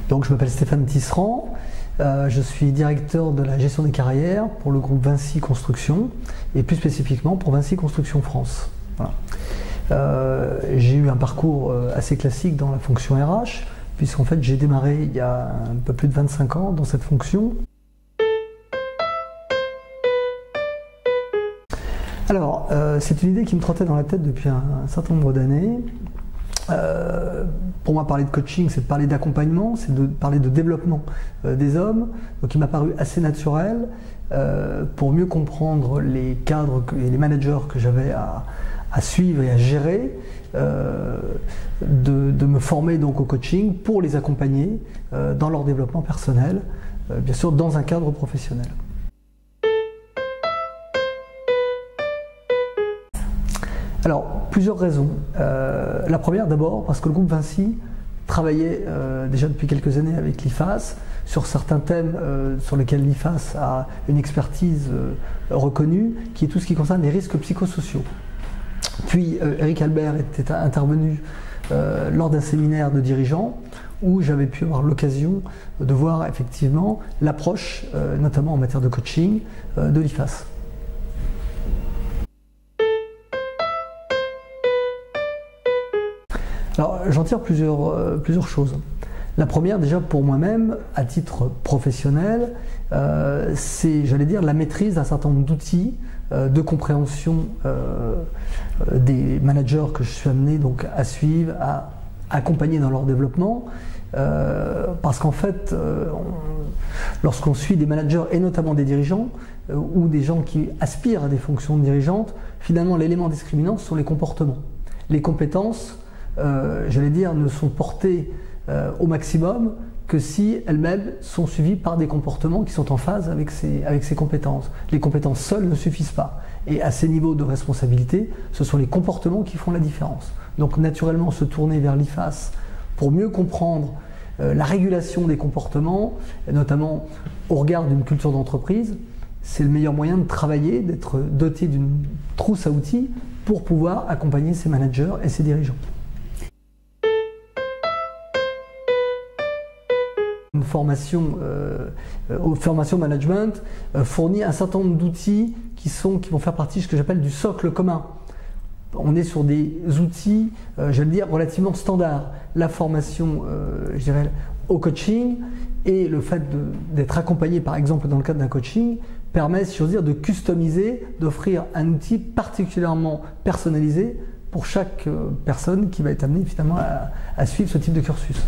Donc je m'appelle Stéphane Tisserand, je suis directeur de la gestion des carrières pour le groupe Vinci Construction et plus spécifiquement pour Vinci Construction France. Voilà. J'ai eu un parcours assez classique dans la fonction RH, puisqu'en fait j'ai démarré il y a un peu plus de 25 ans dans cette fonction. Alors, c'est une idée qui me trottait dans la tête depuis un certain nombre d'années. Pour moi, parler de coaching, c'est de parler d'accompagnement, c'est de parler de développement des hommes. Donc il m'a paru assez naturel pour mieux comprendre les cadres et les managers que j'avais à suivre et à gérer, de me former donc au coaching pour les accompagner dans leur développement personnel, bien sûr dans un cadre professionnel. Alors, plusieurs raisons. La première, d'abord, parce que le groupe Vinci travaillait déjà depuis quelques années avec l'IFAS sur certains thèmes sur lesquels l'IFAS a une expertise reconnue, qui est tout ce qui concerne les risques psychosociaux. Puis, Eric Albert était intervenu lors d'un séminaire de dirigeants où j'avais pu avoir l'occasion de voir effectivement l'approche, notamment en matière de coaching, de l'IFAS. Alors, j'en tire plusieurs choses. La première, déjà pour moi-même, à titre professionnel, c'est, j'allais dire, la maîtrise d'un certain nombre d'outils de compréhension des managers que je suis amené donc à suivre, à accompagner dans leur développement, parce qu'en fait, lorsqu'on suit des managers et notamment des dirigeants ou des gens qui aspirent à des fonctions dirigeantes, finalement l'élément discriminant ce sont les comportements. Les compétences, j'allais dire, ne sont portées au maximum que si elles-mêmes sont suivies par des comportements qui sont en phase avec ces compétences. Les compétences seules ne suffisent pas. Et à ces niveaux de responsabilité, ce sont les comportements qui font la différence. Donc naturellement, se tourner vers l'IFAS pour mieux comprendre la régulation des comportements, et notamment au regard d'une culture d'entreprise, c'est le meilleur moyen de travailler, d'être doté d'une trousse à outils pour pouvoir accompagner ses managers et ses dirigeants. Une formation management fournit un certain nombre d'outils qui vont faire partie de ce que j'appelle du socle commun. On est sur des outils, j'allais dire, relativement standards. La formation, je dirais, au coaching et le fait d'être accompagné, par exemple, dans le cadre d'un coaching, permet, si j'ose dire, de customiser, d'offrir un outil particulièrement personnalisé pour chaque personne qui va être amenée finalement à suivre ce type de cursus.